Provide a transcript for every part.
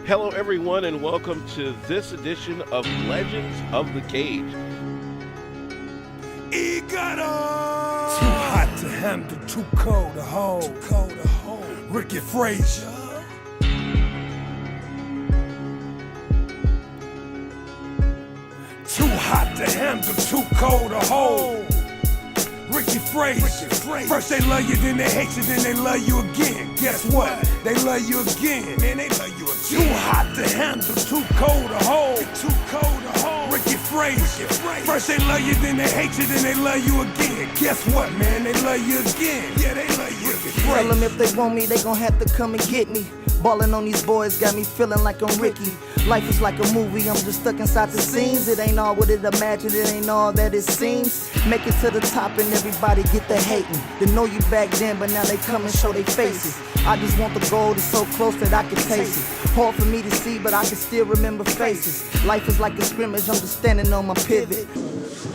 Hello, everyone, and welcome to this edition of Legends of the Cage. Too hot to handle, too cold to hold. Ricky Frazier. Too hot to handle, too cold to hold. Ricky Frazier. First they love you, then they hate you, then they love you again. Guess what? They love you again. Man, they love you again. Too hot to handle, too cold to hold. Ricky Frazier. First they love you, then they hate you, then they love you again. Guess what, man? They love you again. Yeah, they love you again. Tell them if they want me, they gon' have to come and get me. Ballin' on these boys got me feeling like I'm Ricky. Life is like a movie, I'm just stuck inside the scenes. It ain't all what it imagined, it ain't all that it seems. Make it to the top and everybody get the hating. They know you back then, but now they come and show their faces. I just want the gold, it's so close that I can taste it. Hard for me to see, but I can still remember faces. Life is like a scrimmage, I'm just standing on my pivot.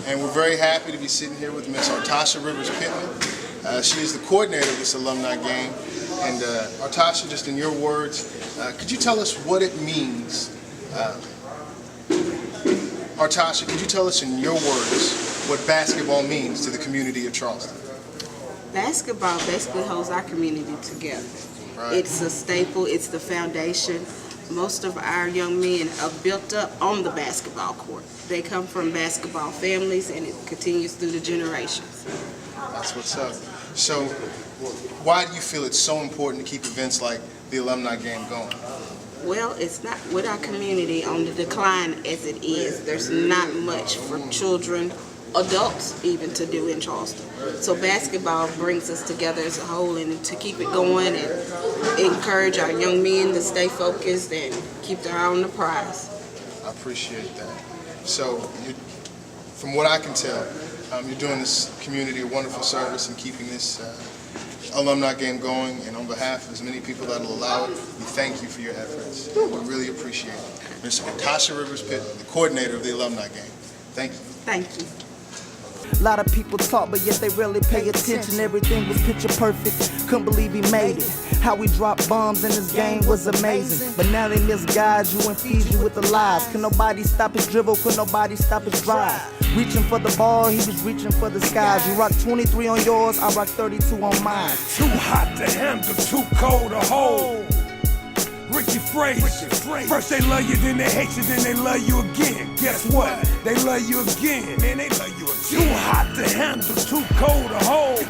And we're very happy to be sitting here with Miss Artasha Rivers Pittman. She is the coordinator of this alumni game. And Artasha, just in your words, could you tell us what it means? Artasha, could you tell us in your words what basketball means to the community of Charleston? Basketball basically holds our community together. Right. It's a staple, it's the foundation. Most of our young men are built up on the basketball court. They come from basketball families and it continues through the generations. That's what's up. So, why do you feel it's so important to keep events like the alumni game going? Well, it's not with our community on the decline as it is. There's not much for children, adults even, to do in Charleston. So basketball brings us together as a whole, and to keep it going and encourage our young men to stay focused and keep their eye on the prize. I appreciate that. So, from what I can tell, you're doing this community a wonderful service and keeping this alumni game going, and on behalf of as many people that will allow it, we thank you for your efforts. We really appreciate it. Ms. Artasha Rivers Pittman, the coordinator of the alumni game. Thank you. Thank you. A lot of people talk, but yet they rarely pay attention. Everything was picture perfect, couldn't believe he made it. How we dropped bombs in this game was amazing. But now they misguide you and feed you with the lies. Could nobody stop his dribble, could nobody stop his drive. Reaching for the ball, he was reaching for the skies. You rock 23 on yours, I rock 32 on mine. Too hot to handle, too cold to hold. Ricky Frazier. First they love you, then they hate you, then they love you again. Guess what? They love you again. Man, they love you again. Too hot to handle, too cold to hold.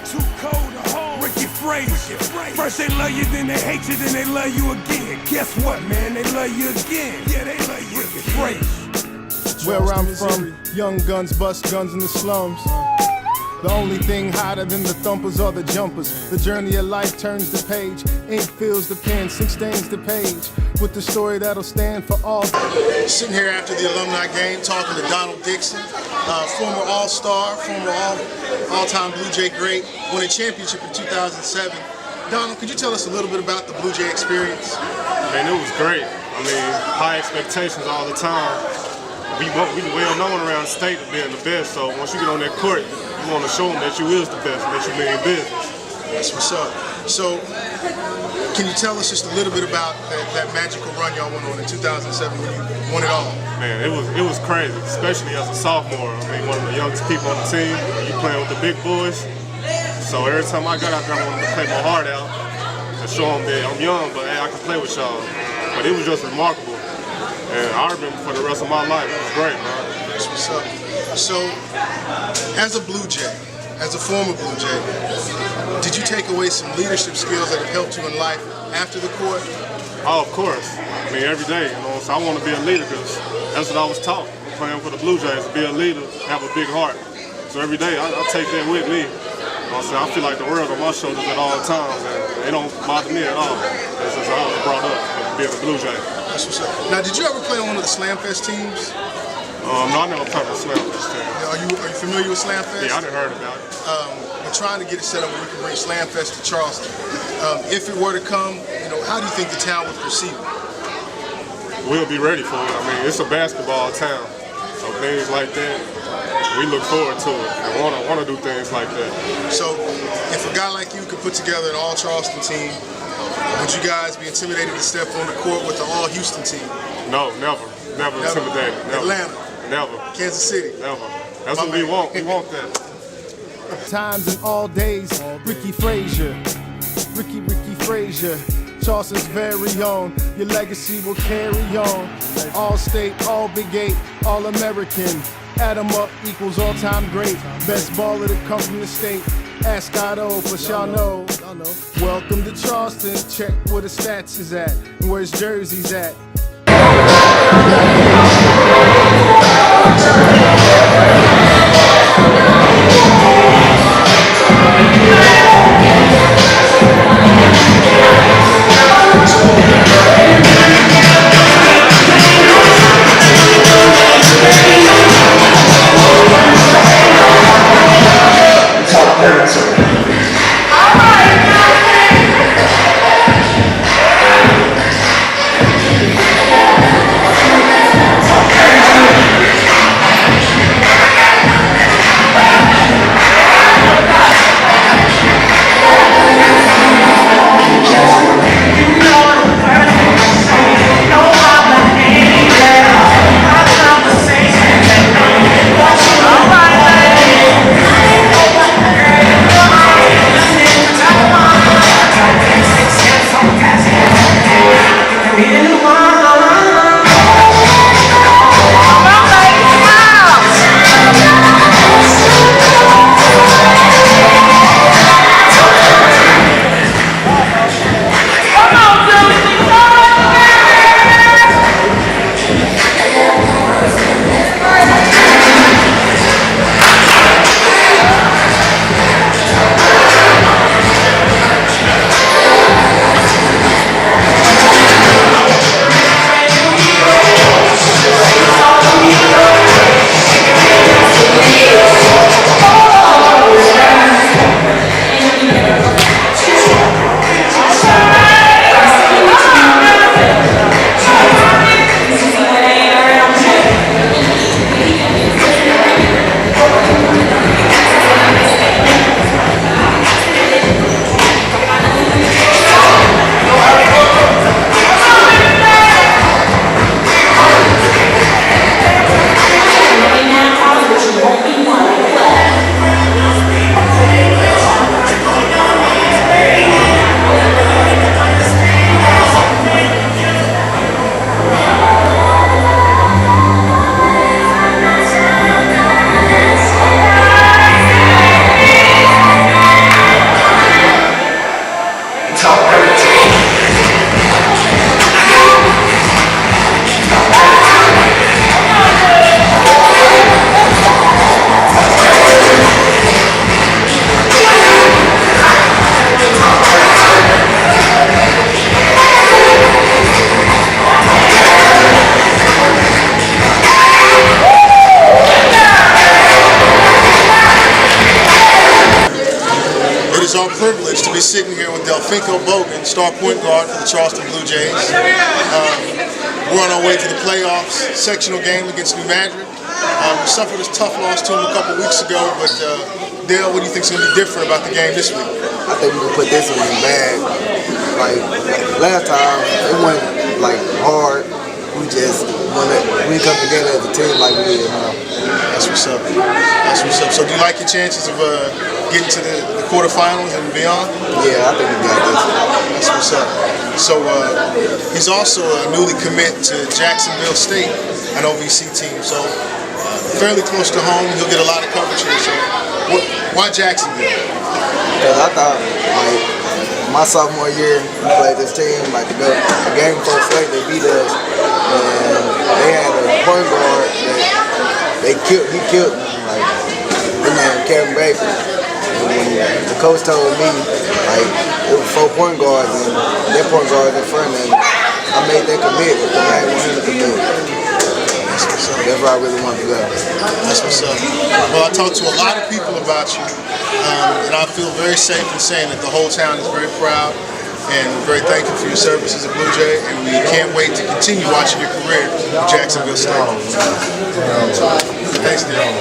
Ricky Frazier. First they love you, then they hate you, then they love you again. Guess what, man? They love you again. Yeah, they love you. Ricky Frazier. Where I'm from, young guns bust guns in the slums. The only thing hotter than the thumpers are the jumpers. The journey of life turns the page. Ink fills the pen, ink stains the page. With the story that'll stand for all. Sitting here after the alumni game talking to Donald Dixon, former All-Star, former all-time Blue Jay great, won a championship in 2007. Donald, could you tell us a little bit about the Blue Jay experience? Man, it was great. I mean, high expectations all the time. We well known around the state of being the best, so once you get on that court, you want to show them that you is the best and that you mean business. That's what's up. So, can you tell us just a little bit about that magical run y'all went on in 2007 when you won it all? Man, it was crazy, especially as a sophomore. I mean, one of the youngest people on the team. You playing with the big boys. So every time I got out there, I wanted to play my heart out and show them that I'm young, but hey, I can play with y'all. But it was just remarkable. And I remember for the rest of my life, it was great, man. That's what's up. So, as a Blue Jay, as a former Blue Jay, did you take away some leadership skills that have helped you in life after the court? Oh, of course. I mean, every day, you know, so I want to be a leader because that's what I was taught. Playing for the Blue Jays, to be a leader, have a big heart. So every day, I take that with me. You know, so I feel like the world on my shoulders at all times, and it don't bother me at all. That's just how I was brought up, being a Blue Jay. That's what's up. Now, did you ever play on one of the Slam Fest teams? No, I never played on Slam Fest team. Are you familiar with Slam Fest? Yeah, I didn't heard about it. We're trying to get it set up where we can bring Slam Fest to Charleston. If it were to come, you know, how do you think the town would perceive it? We'll be ready for it. I mean, it's a basketball town, so things like that, We look forward to it and want to do things like that. So, if a guy like you could put together an all-Charleston team, would you guys be intimidated to step on the court with the all-Houston team? No, never intimidated. Never. Atlanta? Never. Kansas City? Never. That's what we want. We want that. Times and all days, Ricky Frazier, Ricky Frazier, Charleston's very own. Your legacy will carry on. All state, all Big 8, all American. Add 'em up equals all time great. Best baller to come from the state. Ask Otto, but y'all know. Welcome to Charleston. Check where the stats is at and where his jersey's at. It is our privilege to be sitting here with Delfinko Bogan, star point guard for the Charleston Blue Jays. We're on our way to the playoffs, sectional game against New Madrid. We suffered a tough loss to them a couple weeks ago, but Dale, what do you think is going to be different about the game this week? I think we can put this one in bag. Like last time, it went like hard. We just we come together as a team like we did now. That's what's up. That's what's up. So do you like your chances of getting to the quarterfinals and beyond? Yeah, I think we got this. That's what's up. So he's also a newly commit to Jacksonville State, an OVC team. So fairly close to home. He'll get a lot of coverage here. So why Jacksonville? Because I thought, like, my sophomore year, we played this team, like, the game before state, they beat us, and they had a point guard that he killed me, like, his name Kevin Baker. And when the coach told me, like, it was 4 point guards, and their point guards in front, and I made that commit, because I didn't want him to commit. That's where I really want to go. That's what's up. Well, I talked to a lot of people about you, and I feel very safe in saying that the whole town is very proud. and we're very thankful for your service as a Blue Jay, and we can't wait to continue watching your career with Jacksonville State. Thanks, Neil.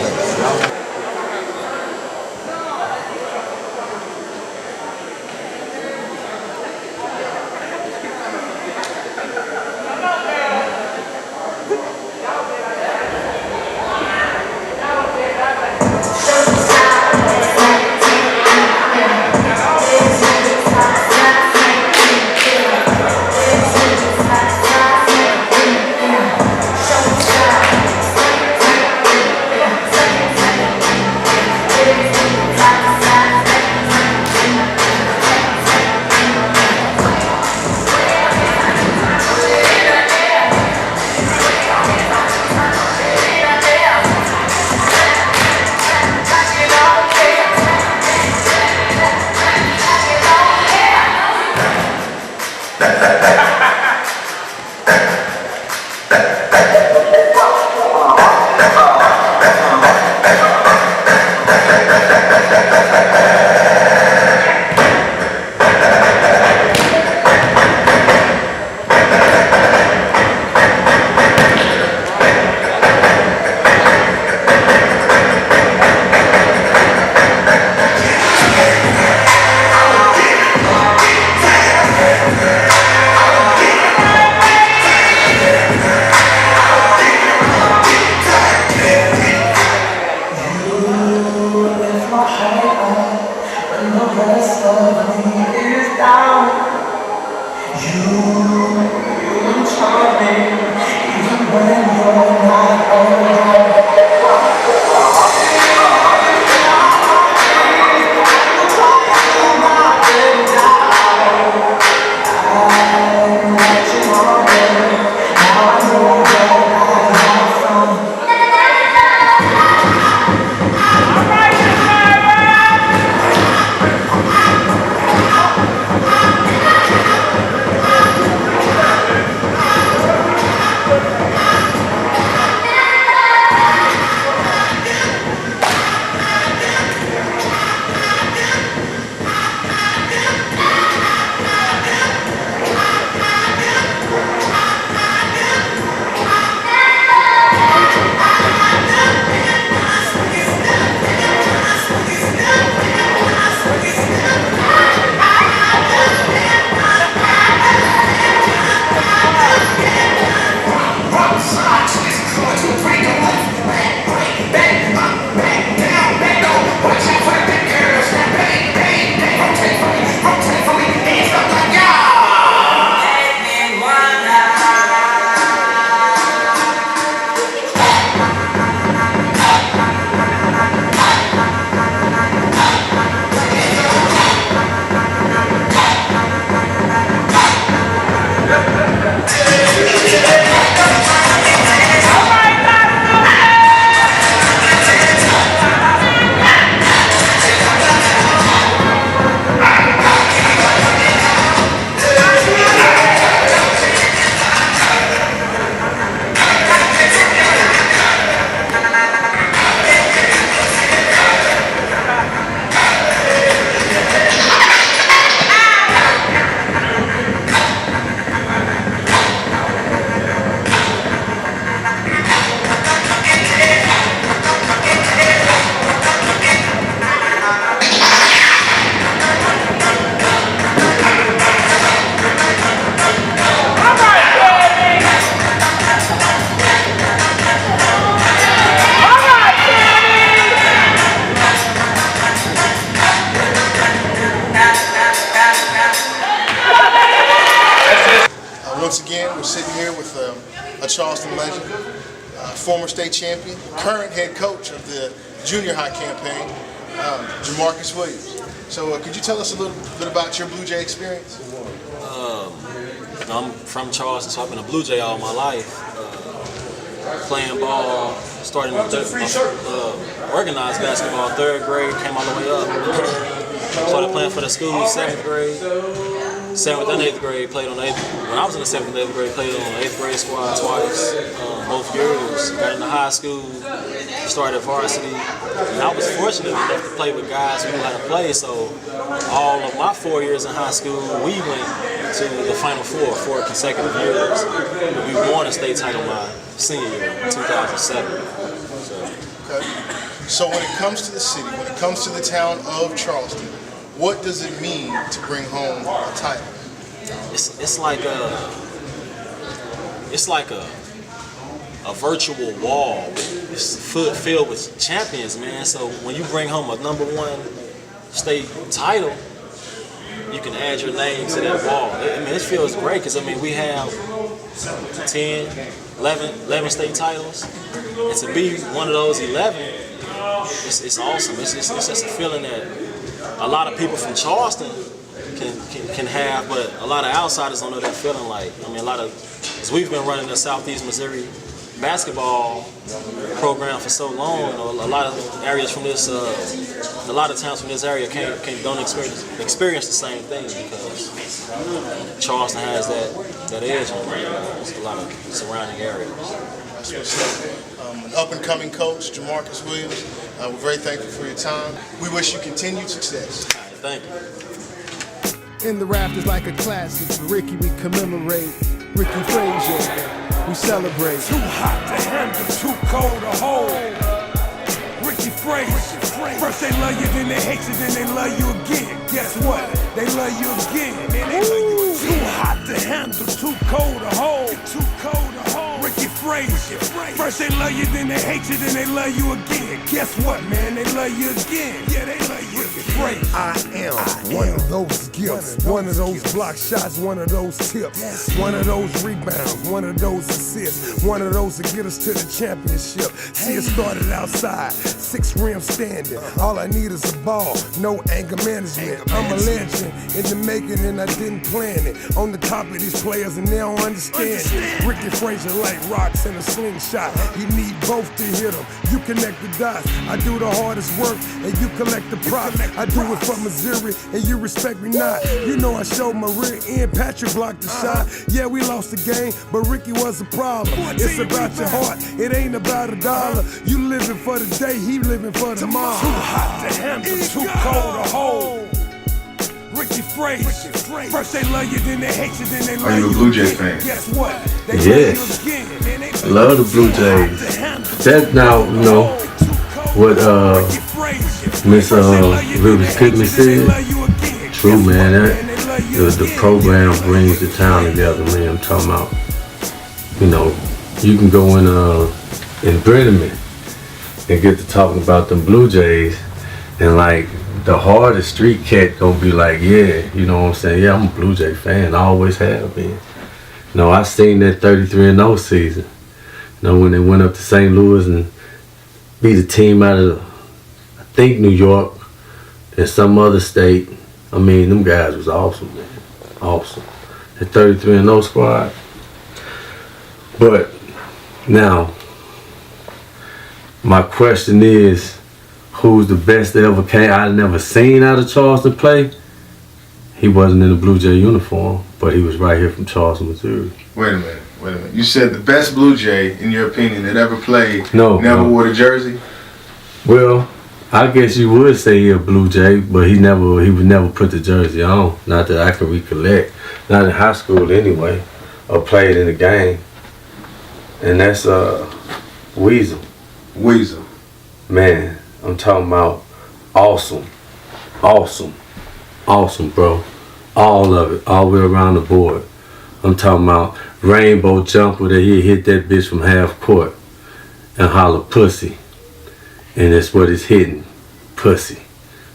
Once again, we're sitting here with a Charleston legend, former state champion, current head coach of the junior high campaign, Jamarcus Williams. So could you tell us a little bit about your Blue Jay experience? I'm from Charleston, so I've been a Blue Jay all my life. Playing ball, starting organized basketball, 3rd grade, came all the way up. Started playing for the school, 7th grade. 7th and 8th grade, played on the 8th. When I was in the 7th and 8th grade, played on the 8th grade squad twice, both years. Got into high school, started varsity. And I was fortunate enough to play with guys who knew how to play, so all of my 4 years in high school, we went to the Final Four 4 consecutive years. We won a state title my senior year in 2007. Okay. So when it comes to the city, when it comes to the town of Charleston, what does it mean to bring home a title? It's like a virtual wall. It's filled with champions, man. So when you bring home a #1 state title, you can add your name to that wall. I mean, it feels great because, I mean, we have 10, 11 state titles. And to be one of those 11, it's awesome. It's just a feeling that a lot of people from Charleston can have, but a lot of outsiders don't know that feeling. Like, I mean, because we've been running the Southeast Missouri basketball program for so long, a lot of areas from this, a lot of towns from this area don't experience the same thing because Charleston has that edge on it. There's a lot of surrounding areas. That's what's up. An up-and-coming coach, Jamarcus Williams. We're very thankful for your time. We wish you continued success. All right, thank you. In the rafters like a classic, Ricky we commemorate. Ricky Frazier, we celebrate. Too hot to handle, too cold to hold. Ricky Frazier. First they love you, then they hate you, then they love you again. Guess what? They love you again. Man, they love you again. Too hot to handle, too cold to hold. Too cold to hold. Ricky Frazier. First they love you, then they hate you, then they love you again. Guess what, man? They love you again. Yeah, they love you again. I am one of those gifts, one of those block shots, one of those tips, one of those rebounds, one of those assists, one of those to get us to the championship. See, it started outside, 6 rim standing. All I need is a ball, no anger management. I'm a legend in the making and I didn't plan it. On the top of these players and they don't understand it. Ricky Frazier like rocks in a slingshot. You need both to hit them. You connect the dots. I do the hardest work and you collect the props. I do it for Missouri and you respect me not. You know I showed my rear end. Patrick blocked the shot. Yeah, we lost the game, but Ricky was a problem. It's about your heart. It ain't about $1. You living for the day, he living for tomorrow. Too hot to handle, too cold to hold. Ricky Frazier. First they love you, then they hate you, then they love you. Are you a Blue Jays fan? Guess what? They Yes. love you again. I love the Blue Jays. That now, you know, what Miss Ruby Pickman said. True, man. The program brings the town together, man. I'm talking about, you know, you can go in Brenneman and get to talking about them Blue Jays, and like the hardest street cat gonna be like, yeah, you know what I'm saying? Yeah, I'm a Blue Jay fan. I always have been. You know, I seen that 33-0 season. You know, when they went up to St. Louis and beat a team out of, I think, New York and some other state. I mean, them guys was awesome, man. Awesome. The 33-0 squad. But now, my question is, who's the best that ever came? I never seen out of Charleston play. He wasn't in the Blue Jay uniform, but he was right here from Charleston, Missouri. Wait a minute. You said the best Blue Jay, in your opinion, that ever played, never wore the jersey? Well, I guess you would say he a Blue Jay, but he would never put the jersey on. Not that I can recollect. Not in high school anyway, or played in the game. And that's Weasel. Weasel. Man, I'm talking about awesome. Awesome. Awesome, bro. All of it, all the way around the board. I'm talking about rainbow jumper that he hit that bitch from half court and holler pussy. And that's what it's hitting. Pussy.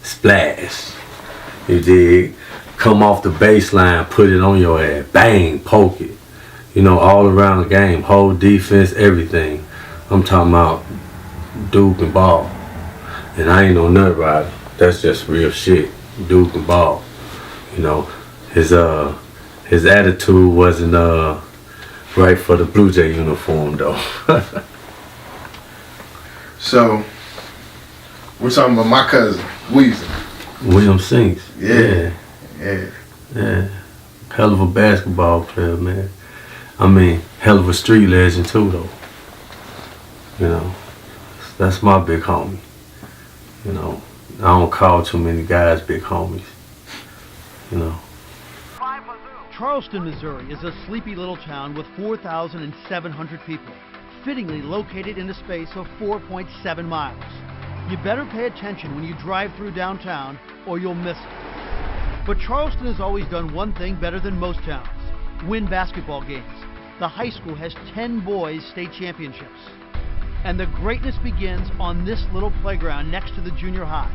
Splash. You dig? Come off the baseline, put it on your ass. Bang, poke it. You know, all around the game. Whole defense, everything. I'm talking about Duke and ball. And I ain't no nut rider. That's just real shit. Duke and ball. You know, his attitude wasn't right for the Blue Jay uniform though. So, we're talking about my cousin, Weasel. William Sinks. Yeah. Hell of a basketball player, man. I mean, hell of a street legend too though. You know, that's my big homie. You know, I don't call too many guys big homies. you know. Charleston, Missouri is a sleepy little town with 4,700 people, fittingly located in a space of 4.7 miles. You better pay attention when you drive through downtown or you'll miss it. But Charleston has always done one thing better than most towns: win basketball games. The high school has 10 boys state championships. And the greatness begins on this little playground next to the junior high.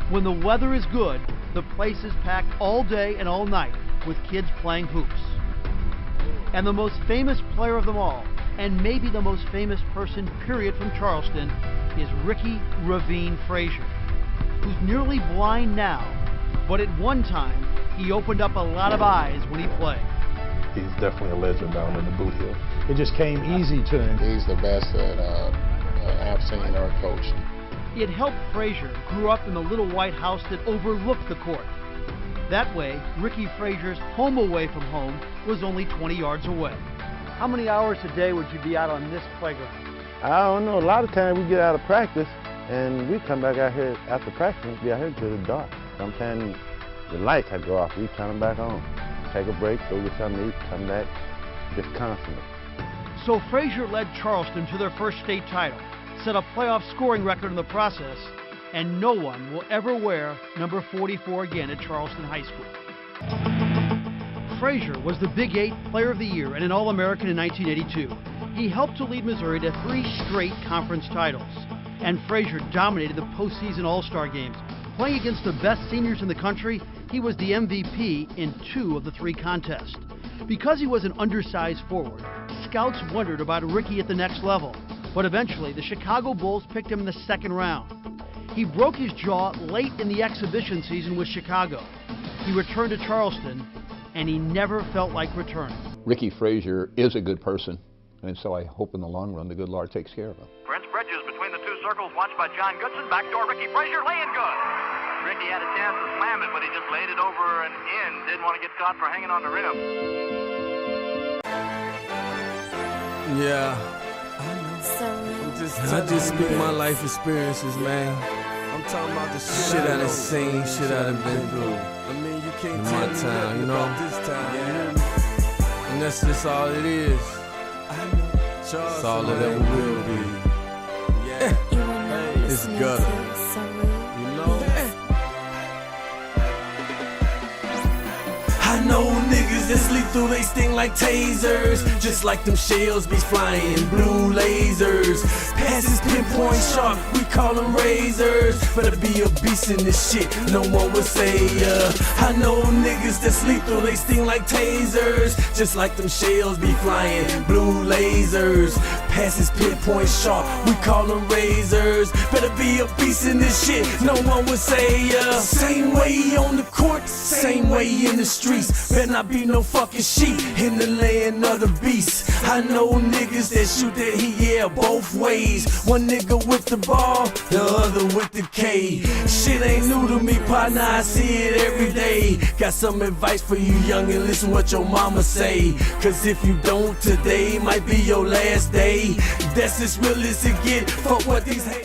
When the weather is good, the place is packed all day and all night with kids playing hoops. And the most famous player of them all, and maybe the most famous person period from Charleston, is Ricky Ravine Frazier, who's nearly blind now, but at one time he opened up a lot of eyes when he played. He's definitely a legend down in the boot hill. It just came easy to him. He's the best that I've seen or coached. It helped Frazier grew up in the little white house that overlooked the court. That way, Ricky Frazier's home away from home was only 20 yards away. How many hours a day would you be out on this playground? I don't know. A lot of times we get out of practice and we come back out here after practice, be out here till the dark. Sometimes the lights had to go off, we turn them back on. Take a break, go get something to eat, come back, just constantly. So Frazier led Charleston to their first state title, set a playoff scoring record in the process, and no one will ever wear number 44 again at Charleston High School. Frazier was the Big 8 Player of the Year and an All-American in 1982. He helped to lead Missouri to 3 straight conference titles. And Frazier dominated the postseason All-Star games. Playing against the best seniors in the country, he was the MVP in 2 of the 3 contests. Because he was an undersized forward, scouts wondered about Ricky at the next level. But eventually, the Chicago Bulls picked him in the 2nd round. He broke his jaw late in the exhibition season with Chicago. He returned to Charleston, and he never felt like returning. Ricky Frazier is a good person, and so I hope in the long run the good Lord takes care of him. Prince Bridges between the 2 circles, watched by John Goodson. Backdoor Ricky Frazier laying good. Ricky had a chance to slam it, but he just laid it over and in. Didn't want to get caught for hanging on the rim. Yeah. I just speak my life experiences, man. I'm talking about the shit I done seen, shit I done been through. I mean, you can't in my time, you know. This time, yeah. And that's just all it is. That's all it ever will be. Yeah. It's gutter. You know. I know niggas that sleep through, they sting like tasers. Just like them shells be flying, blue lasers. Passes pinpoint sharp, we call them razors. Better be a beast in this shit, no one will say I know niggas that sleep through, they sting like tasers. Just like them shells be flying, blue lasers. Passes pinpoint sharp, we call them razors. Better be a beast in this shit, no one will say Same way on the court, same way in the streets. Better not be no fucking sheep in the land of the beast. I know niggas that shoot that heat, yeah, both ways. One nigga with the ball, the other with the K. Shit ain't new to me, partner, I see it every day. Got some advice for you young and listen what your mama say. Cause if you don't, today might be your last day. That's as real as it get. Fuck what these haters